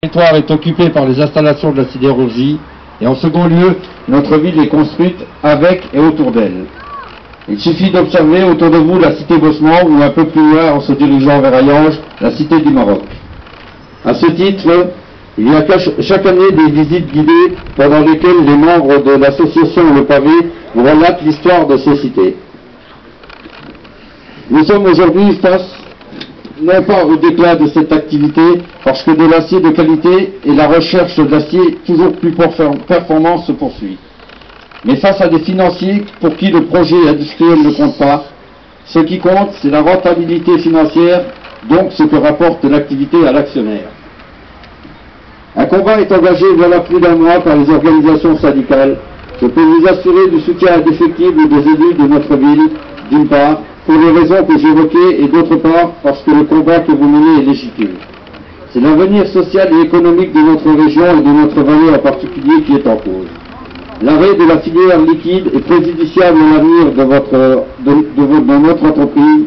territoire est occupé par les installations de la sidérurgie et en second lieu, notre ville est construite avec et autour d'elle. Il suffit d'observer autour de vous la cité Bosman ou un peu plus loin en se dirigeant vers Hayange, la cité du Maroc. À ce titre, il y a chaque année des visites guidées pendant lesquelles les membres de l'association Le Pavé vous relatent l'histoire de ces cités. Nous sommes aujourd'hui face non pas au déclin de cette activité, parce que de l'acier de qualité et la recherche d'acier toujours plus performant se poursuit. Mais face à des financiers pour qui le projet industriel ne compte pas, ce qui compte, c'est la rentabilité financière, donc ce que rapporte l'activité à l'actionnaire. Un combat est engagé voilà plus d'un mois par les organisations syndicales. Je peux vous assurer du soutien indéfectible des élus de notre ville, d'une part, pour les raisons que j'évoquais, et d'autre part, parce que le combat que vous menez est légitime. C'est l'avenir social et économique de notre région et de notre vallée en particulier qui est en cause. L'arrêt de la filière liquide est préjudiciable à l'avenir de notre entreprise.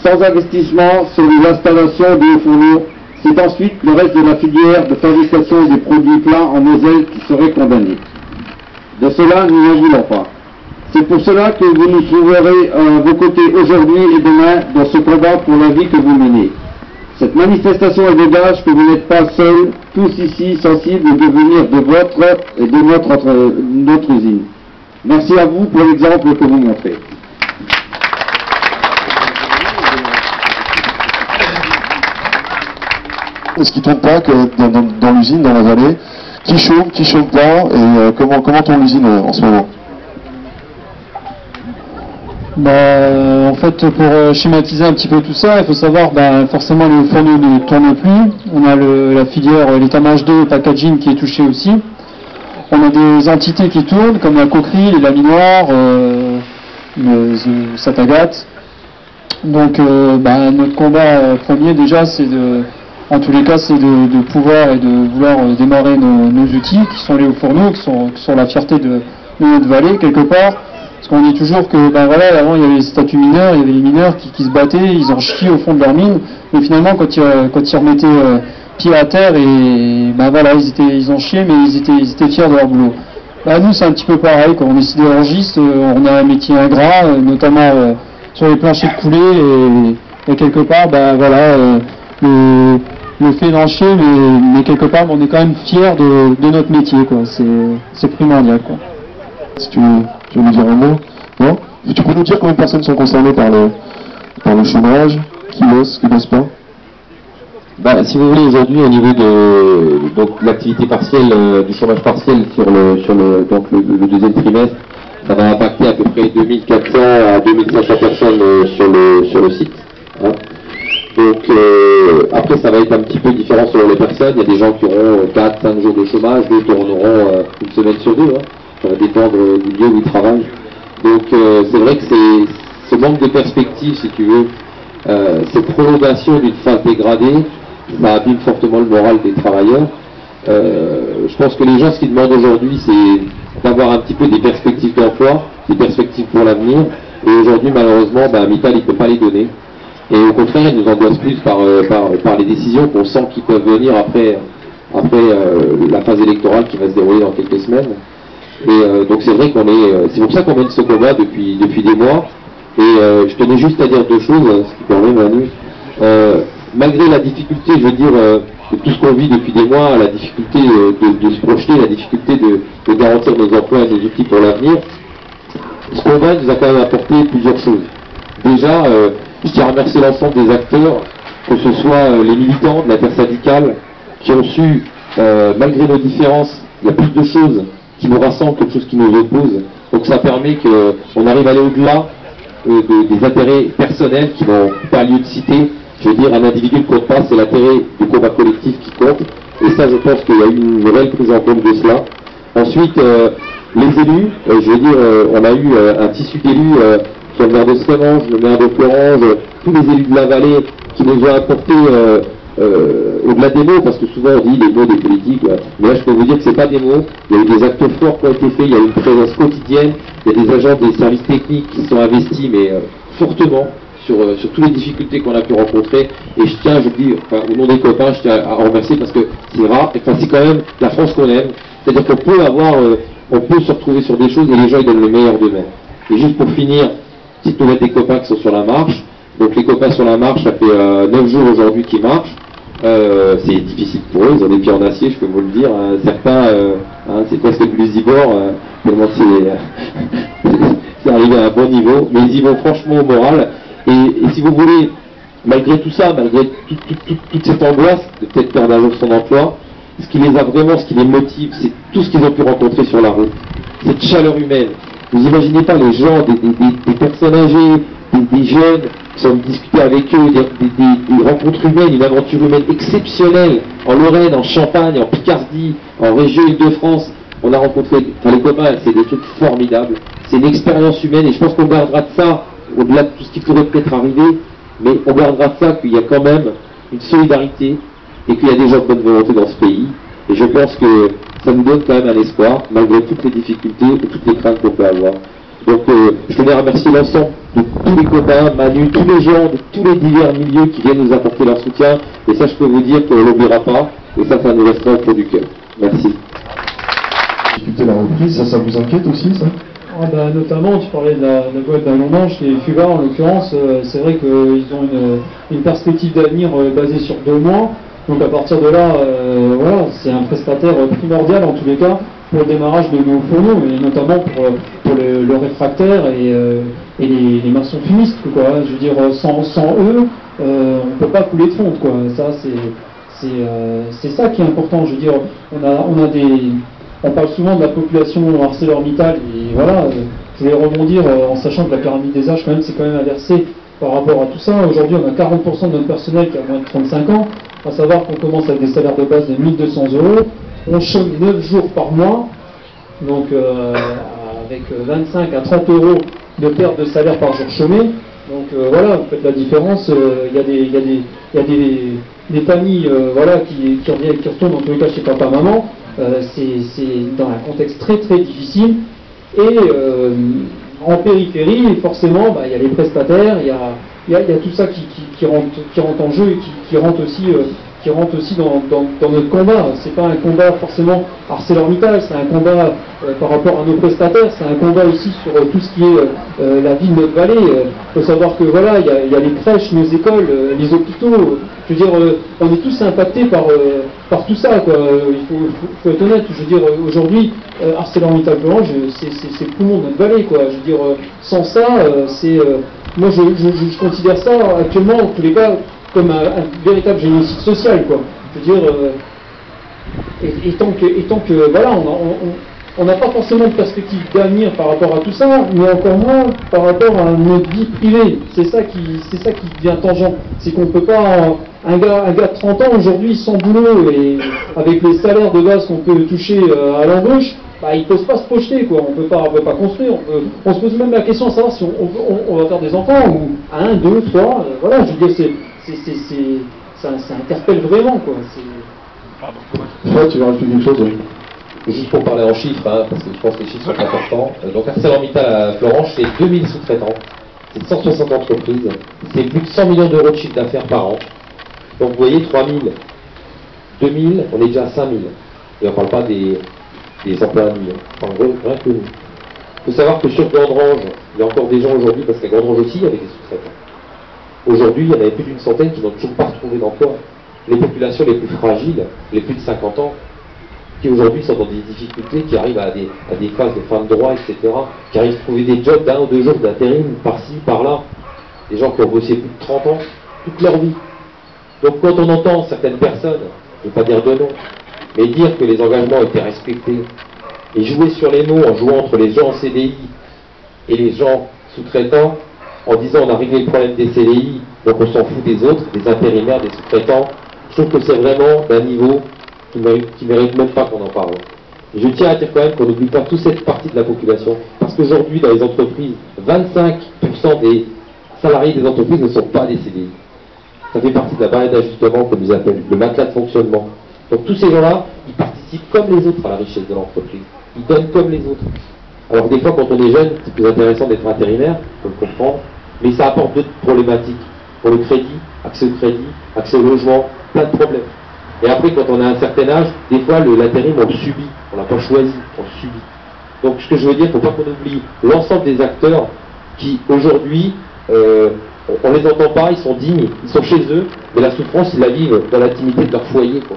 Sans investissement sur l'installation des fourneaux, c'est ensuite le reste de la filière de fabrication des produits plats en Moselle qui serait condamné. De cela, nous n'en voulons pas. C'est pour cela que vous nous trouverez à vos côtés aujourd'hui et demain dans ce combat pour la vie que vous menez. Cette manifestation est de gage que vous n'êtes pas seuls, tous ici sensibles au devenir de votre et de notre usine. Merci à vous pour l'exemple que vous montrez. Est-ce qu'il ne tombe pas que dans l'usine, dans la vallée, qui chauffe pas, et comment tourne l'usine en ce moment? En fait, pour schématiser un petit peu tout ça, il faut savoir, forcément les fourneaux ne tournent plus. On a la filière l'étamage 2 packaging qui est touchée aussi. On a des entités qui tournent, comme la coquerie, les laminoirs, le Satagat. Donc, notre combat premier déjà, c'est en tous les cas, c'est de pouvoir et de vouloir démarrer nos outils qui sont les hauts fourneaux, qui sont la fierté de notre vallée quelque part. Parce qu'on dit toujours que, avant il y avait les statuts mineurs, il y avait les mineurs qui se battaient, ils en chiaient au fond de leur mine, mais finalement quand ils remettaient pied à terre, et ils en chiaient, mais ils étaient fiers de leur boulot. Nous c'est un petit peu pareil, quand on est sidérurgiste, on a un métier ingrat, notamment sur les planchers de coulée, et quelque part, le fait d'en chier, mais quelque part, on est quand même fiers de notre métier, quoi. C'est primordial, quoi. Si tu veux nous dire un mot? Non? Tu peux nous dire combien de personnes sont concernées par le chômage, qui bossent pas? Si vous voulez, aujourd'hui, au niveau de l'activité partielle, du chômage partiel sur le deuxième trimestre, ça va impacter à peu près 2400 à 2500 personnes sur le site. Hein. Donc, après, ça va être un petit peu différent selon les personnes. Il y a des gens qui auront 4-5 jours de chômage, d'autres en auront une semaine sur deux. Hein. Ça va dépendre du lieu où ils travaillent. Donc, c'est vrai que ce manque de perspective, si tu veux, cette prolongation d'une phase dégradée, ça abîme fortement le moral des travailleurs. Je pense que les gens, ce qu'ils demandent aujourd'hui, c'est d'avoir un petit peu des perspectives d'emploi, des perspectives pour l'avenir. Et aujourd'hui, malheureusement, Mittal, il ne peut pas les donner. Et au contraire, il nous angoisse plus par les décisions qu'on sent qui peuvent venir après la phase électorale qui va se dérouler dans quelques semaines. Et donc c'est vrai c'est pour ça qu'on mène ce combat depuis des mois. Et je tenais juste à dire deux choses, ce qui permet, Manu. Malgré la difficulté, je veux dire, de tout ce qu'on vit depuis des mois, la difficulté de se projeter, la difficulté de garantir nos emplois et nos outils pour l'avenir, ce combat nous a quand même apporté plusieurs choses. Déjà, je tiens à remercier l'ensemble des acteurs, que ce soit les militants de l'intersyndicale, qui ont su, malgré nos différences, il y a plus de choses qui nous rassemblent que de choses qui nous opposent. Donc ça permet qu'on arrive à aller au-delà des intérêts personnels qui n'ont pas lieu de citer. Je veux dire, un individu ne compte pas, c'est l'intérêt du combat collectif qui compte. Et ça, je pense qu'il y a eu une réelle prise en compte de cela. Ensuite, les élus, je veux dire, on a eu un tissu d'élus, le maire de Sremange, le maire de Florange, tous les élus de la vallée qui nous ont apporté, au-delà des mots, parce que souvent on dit les mots des politiques, mais là je peux vous dire que c'est pas des mots, il y a eu des actes forts qui ont été faits, il y a eu une présence quotidienne, il y a des agents des services techniques qui sont investis, mais fortement, sur toutes les difficultés qu'on a pu rencontrer. Et je tiens, je dis, enfin, au nom des copains, je tiens à remercier parce que c'est rare, enfin, c'est quand même la France qu'on aime. C'est-à-dire qu'on peut avoir, on peut se retrouver sur des choses et les gens ils donnent le meilleur d'eux-mêmes. Et juste pour finir, petite nouvelle des copains qui sont sur la marche. Donc les copains sur la marche, ça fait 9 jours aujourd'hui qu'ils marchent. C'est difficile pour eux, ils ont des pieds en acier, je peux vous le dire. Certains, c'est presque du lésibord, tellement c'est arrivé à un bon niveau, mais ils y vont franchement au moral. Et si vous voulez, malgré tout ça, malgré toute cette angoisse de peut-être perdre un jour son emploi, ce qui les a vraiment, ce qui les motive, c'est tout ce qu'ils ont pu rencontrer sur la route. Cette chaleur humaine. Vous imaginez pas les gens, des personnes âgées, des jeunes qui sont discutés avec eux, des rencontres humaines, une aventure humaine exceptionnelle en Lorraine, en Champagne, en Picardie, en région Île-de-France. On a rencontré, enfin les copains, c'est des trucs formidables. C'est une expérience humaine et je pense qu'on gardera de ça, au-delà de tout ce qui pourrait peut-être arriver, mais on gardera de ça qu'il y a quand même une solidarité et qu'il y a des gens de bonne volonté dans ce pays. Et je pense que ça nous donne quand même un espoir, malgré toutes les difficultés et toutes les craintes qu'on peut avoir. Donc je tenais à remercier l'ensemble de tous les copains, Manu, tous les gens de tous les divers milieux qui viennent nous apporter leur soutien. Et ça, je peux vous dire qu'on ne l'oubliera pas. Et ça nous restera au fond du cœur. Merci. Difficulté la reprise, ça vous inquiète aussi, ça? Notamment, tu parlais de la boîte d'un long manche, les Fuga en l'occurrence, c'est vrai qu'ils ont une perspective d'avenir basée sur 2 mois. Donc à partir de là, voilà, c'est un prestataire primordial en tous les cas pour le démarrage de nos fourneaux, et notamment pour le réfractaire et les maçons fumistes, quoi. Je veux dire, sans eux, on ne peut pas couler de fonte, quoi. Ça, c'est ça qui est important. Je veux dire, on parle souvent de la population ArcelorMittal, et voilà, je voulais rebondir en sachant que la pyramide des âges, quand même, c'est quand même inversé par rapport à tout ça. Aujourd'hui, on a 40% de notre personnel qui a moins de 35 ans, à savoir qu'on commence avec des salaires de base de 1 200 €, on chôme 9 jours par mois, donc avec 25 à 30 € de perte de salaire par jour chômé. Donc voilà, vous faites la différence. Il y a des familles voilà, qui retournent dans tous les cas chez papa-maman. C'est dans un contexte très très difficile. Et en périphérie, forcément, il y a les prestataires, il y a tout ça qui rentre en jeu et qui rentre aussi dans notre combat. C'est pas un combat forcément ArcelorMittal, c'est un combat par rapport à nos prestataires, c'est un combat aussi sur tout ce qui est la vie de notre vallée. Il faut savoir que voilà, il y a les crèches, nos écoles, les hôpitaux. Je veux dire, on est tous impactés par tout ça, quoi. Il faut être honnête. Je veux dire, aujourd'hui, ArcelorMittal Florange, c'est le poumon de notre vallée, quoi. Je veux dire, sans ça, moi je considère ça actuellement, en tous les cas, comme un véritable génocide social, quoi. Je veux dire, et tant que voilà, on n'a pas forcément de perspective d'avenir par rapport à tout ça, mais encore moins par rapport à notre vie privée. C'est ça qui devient tangent. C'est qu'on peut pas, un gars de 30 ans aujourd'hui sans boulot et avec les salaires de base qu'on peut toucher à l'embauche, il ne peut pas se projeter, quoi. On peut pas construire. On se pose même la question de savoir si on va faire des enfants ou 1, 2, 3. Voilà, je veux dire, ça interpelle vraiment, quoi. Toi, tu veux rajouter quelque chose? Juste pour parler en chiffres, parce que je pense que les chiffres sont importants. Donc ArcelorMittal à Florange, c'est 2000 sous-traitants, c'est 160 entreprises, c'est plus de 100 millions d'euros de chiffre d'affaires par an. Donc vous voyez, 3000, 2000, on est déjà à 5000. Et on ne parle pas des emplois à nuit. Enfin, rien que nous. Il faut savoir que sur Gandrange, il y a encore des gens aujourd'hui, parce qu'à Gandrange aussi, il y avait des sous-traitants. Aujourd'hui, il y en avait plus d'une centaine qui n'ont toujours pas retrouvé d'emploi. Les populations les plus fragiles, les plus de 50 ans, qui aujourd'hui sont dans des difficultés, qui arrivent à des phases de fin de droit, etc., qui arrivent à trouver des jobs d'1 ou 2 jours d'intérim, par-ci, par-là. Des gens qui ont bossé plus de 30 ans, toute leur vie. Donc quand on entend certaines personnes, je ne vais pas dire de nom, mais dire que les engagements étaient respectés, et jouer sur les mots en jouant entre les gens en CDI et les gens sous-traitants, en disant on a réglé le problème des CDI, donc on s'en fout des autres, des intérimaires, des sous-traitants, je trouve que c'est vraiment d'un niveau qui mérite même pas qu'on en parle. Et je tiens à dire quand même qu'on n'oublie pas toute cette partie de la population, parce qu'aujourd'hui dans les entreprises, 25% des salariés des entreprises ne sont pas des CDI. Ça fait partie de la barrière d'ajustement, comme ils appellent, le matelas de fonctionnement. Donc tous ces gens-là, ils participent comme les autres à la richesse de l'entreprise. Ils donnent comme les autres. Alors des fois, quand on est jeune, c'est plus intéressant d'être intérimaire, faut le comprendre, Mais ça apporte d'autres problématiques. Pour le crédit, accès au logement, plein de problèmes. Et après, quand on a un certain âge, des fois, l'intérim, on le subit. On l'a pas choisi, on le subit. Donc, ce que je veux dire, il ne faut pas qu'on oublie l'ensemble des acteurs qui, aujourd'hui, on ne les entend pas, ils sont dignes, ils sont chez eux, mais la souffrance, ils la vivent dans l'intimité de leur foyer, quoi.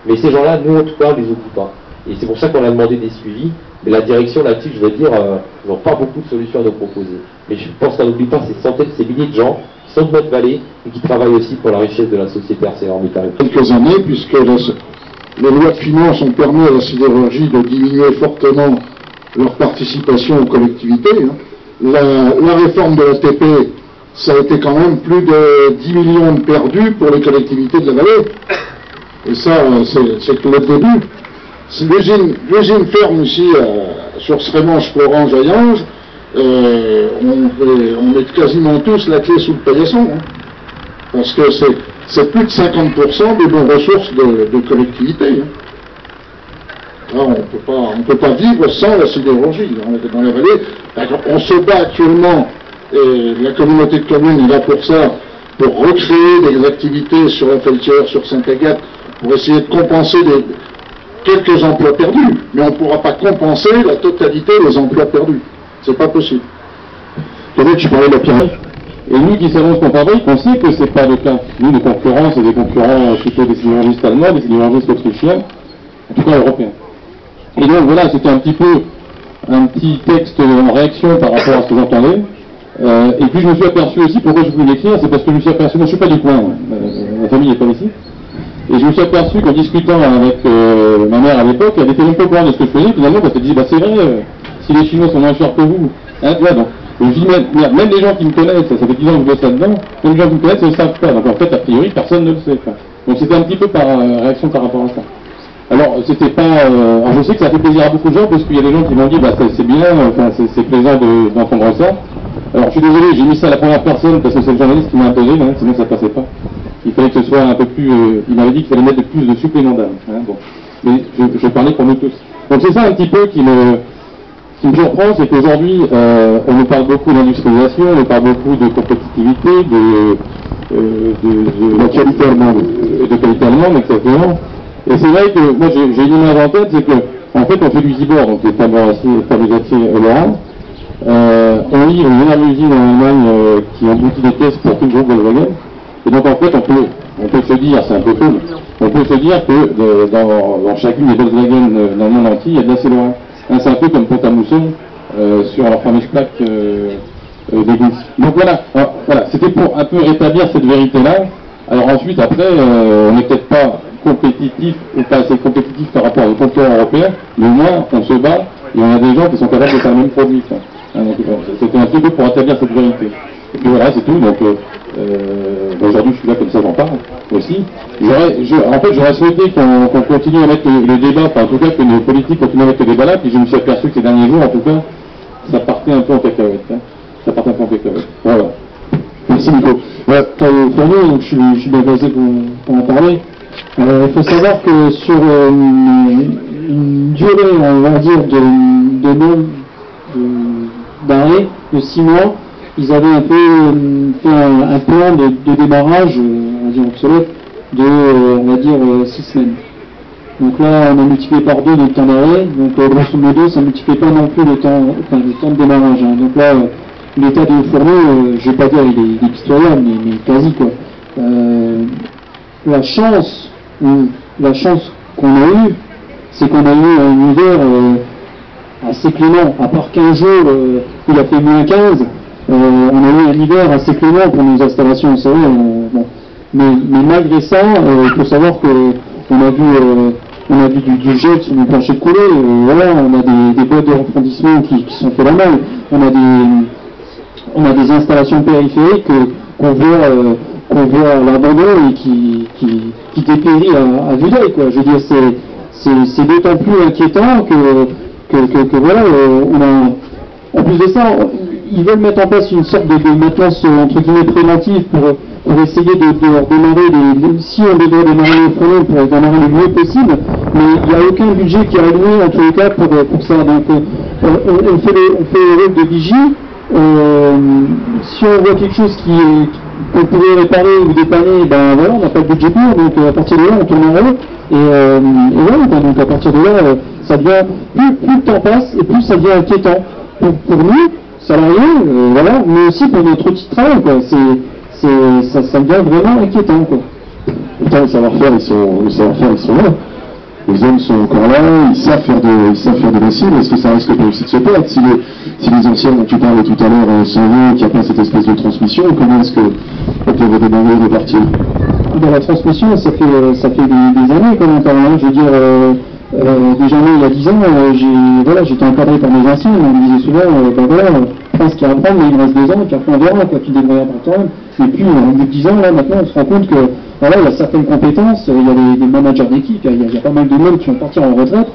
Mais ces gens-là, nous, en tout cas, on ne les oublie pas. Et c'est pour ça qu'on a demandé des suivis. Mais la direction là-dessus, je veux dire, ils n'ont pas beaucoup de solutions à nous proposer. Mais je pense qu'on n'oublie pas ces centaines, ces milliers de gens qui sont de notre vallée et qui travaillent aussi pour la richesse de la société ArcelorMittal. Quelques années, puisque les lois de finances ont permis à la sidérurgie de diminuer fortement leur participation aux collectivités. La réforme de l'ATP, ça a été quand même plus de 10 millions de perdus pour les collectivités de la vallée. Et ça, c'est que le début. L'usine ferme ici, sur Srémanche, Florange, on met quasiment tous la clé sous le paillasson. Parce que c'est plus de 50% des bonnes ressources de collectivités. Là, on ne peut pas vivre sans la sidérurgie dans la vallée. On se bat actuellement, et la communauté de communes est là pour ça, pour recréer des activités sur la Feltière, sur Sainte-Agathe, pour essayer de compenser quelques emplois perdus. Mais on ne pourra pas compenser la totalité des emplois perdus. C'est pas possible. Tu parlais de la pyramide. Et nous qui savons ce qu'on fabrique, on sait que c'est pas le cas. Nous, nos concurrents, c'est des concurrents plutôt des sidérurgistes allemands, des sidérurgistes autrichiens, en tout cas européens. Et donc voilà, c'était un petit texte en réaction par rapport à ce que j'entendais. Et puis je me suis aperçu aussi, pourquoi je voulais l'écrire, c'est parce que je me suis aperçu, moi je suis pas du coin, ma famille n'est pas ici. Et je me suis aperçu qu'en discutant avec ma mère à l'époque, elle était même pas au courant de ce que je faisais, finalement, parce qu'elle disait, bah c'est vrai, si les Chinois sont moins chers que vous, hein, tu vois, donc. Je dis, même les gens qui me connaissent, ça fait 10 ans que je bosse là-dedans, même les gens qui me connaissent ne le savent pas. Donc en fait, a priori, personne ne le sait. Quoi. Donc c'était un petit peu par réaction par rapport à ça. Alors, c'était pas... alors je sais que ça fait plaisir à beaucoup de gens, parce qu'il y a des gens qui m'ont dit, bah c'est bien, enfin, c'est plaisant d'entendre ça. Alors je suis désolé, j'ai mis ça à la première personne, parce que c'est le journaliste qui m'a imposé, hein, sinon ça passait pas. Il fallait que ce soit un peu plus... il m'avait dit qu'il fallait mettre plus de supplément d'âme. Hein, bon. Mais je parlais pour nous tous. Donc c'est ça un petit peu qui me surprend, c'est qu'aujourd'hui, on nous parle beaucoup d'industrialisation, on nous parle beaucoup de compétitivité, de la qualité allemande, de qualité allemande, exactement. Et c'est vrai que, moi, j'ai une image en tête, c'est que, en fait, on fait du Zibor, donc les fameux aciers Laurent. On livre une énorme usine en Allemagne qui emboutit des caisses pour tout le groupe Volkswagen. Et donc, en fait, on peut se dire, c'est un peu faux, on peut se dire que dans chacune des Volkswagen dans le monde entier, il y a de l'acier Laurent. C'est un peu comme Pont-à-Mousson sur leur fameuse plaque d'égout. Donc voilà, c'était pour un peu rétablir cette vérité-là. Alors ensuite, après, on n'est peut-être pas compétitif ou pas assez compétitif par rapport aux concurrents européens, mais au moins on se bat et on a des gens qui sont capables de faire le même produit. C'était un petit peu pour rétablir cette vérité. Et puis voilà, c'est tout. Donc aujourd'hui, je suis là comme ça, j'en parle aussi. En fait, j'aurais souhaité qu'on continue à mettre le débat, enfin en tout cas que nos politiques continuent à mettre le débat là, puis je me suis aperçu que ces derniers jours, en tout cas, ça partait un peu en cacahuète. Hein. Ça partait un peu en cacahuète. Voilà. Merci Nico. Pour nous, donc, je suis bien placé pour en parler. Il faut savoir que sur une durée, on va dire, d'arrêt de 6 mois, ils avaient un peu fait un plan de démarrage, on va dire obsolète, on va dire 6 semaines. Donc là, on a multiplié par 2 le temps d'arrêt, donc grosso modo, ça ne multiplie pas non plus le temps de démarrage. Hein. Donc là, l'état de fourneau, je ne vais pas dire il est pitoyable, mais quasi quoi. La chance qu'on a eue, c'est qu'on a eu un hiver assez clément, à part 15 jours où il a fait moins 15, on a eu un hiver assez clément pour nos installations, vous savez, bon. Mais malgré ça, il faut savoir qu'on a vu du gel sur nos planchers de coulée, voilà, on a des boîtes de refroidissement qui sont fait la main, on a des installations périphériques qu'on voit à l'abandon et qui dépérit à vue d'œil, quoi. Je veux dire, c'est d'autant plus inquiétant que voilà, en plus de ça, ils veulent mettre en place une sorte de maintenance entre guillemets préventive pour essayer de redémarrer si on devrait démarrer les fourneaux, pour les démarrer le mieux possible, mais il n'y a aucun budget qui est alloué en tous les cas pour ça. Donc on fait le rôle de vigie, Si on voit quelque chose qu'on pourrait réparer ou dépanner, ben voilà, on n'a pas le budget pour, donc à partir de là, on tourne en rond. Et voilà, quoi, donc à partir de là, ça devient, plus le temps passe, et plus ça devient inquiétant. Pour nous, salariés, voilà, mais aussi pour notre outil de travail, quoi. Ça devient vraiment inquiétant, quoi. Pourtant, les savoir-faire, ils sont là. Les hommes sont encore là, ils savent faire de l'acier, mais est-ce que ça risque pas aussi de se perdre si les anciens dont tu parlais tout à l'heure s'en vont, qu'il n'y a pas cette espèce de transmission, comment est-ce qu'on peut redémarrer et repartir? Dans la transmission, ça fait des années qu'on en parle, hein. Je veux dire, déjà il y a 10 ans, j'étais encadré par mes anciens, on me disait souvent, je pense qu'il y a à apprendre, mais il me reste 2 ans, et puis après on verra, quand tu débrouilleras par toi-même. Et puis, au bout de 10 ans, là, maintenant, on se rend compte que, voilà, il y a certaines compétences, il y a des managers d'équipe, il y a pas mal de monde qui vont partir en retraite,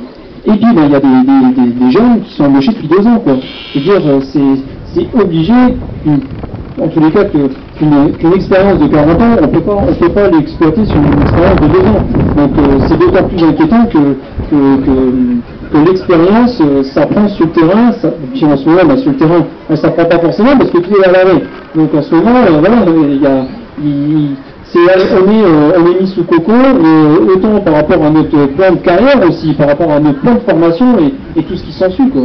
et puis, il y a des jeunes qui sont embauchés depuis 2 ans, quoi. C'est-à-dire, c'est obligé, en tous les cas, qu'une expérience de 40 ans, on peut pas l'exploiter sur une expérience de 2 ans. Donc, c'est d'autant plus inquiétant que l'expérience s'apprend sur le terrain, puis en ce moment, sur le terrain, elle s'apprend pas forcément parce que tout est à l'arrêt. Donc en ce moment, on est mis sous coco, autant par rapport à notre plan de carrière aussi, par rapport à notre plan de formation et tout ce qui s'ensuit, quoi.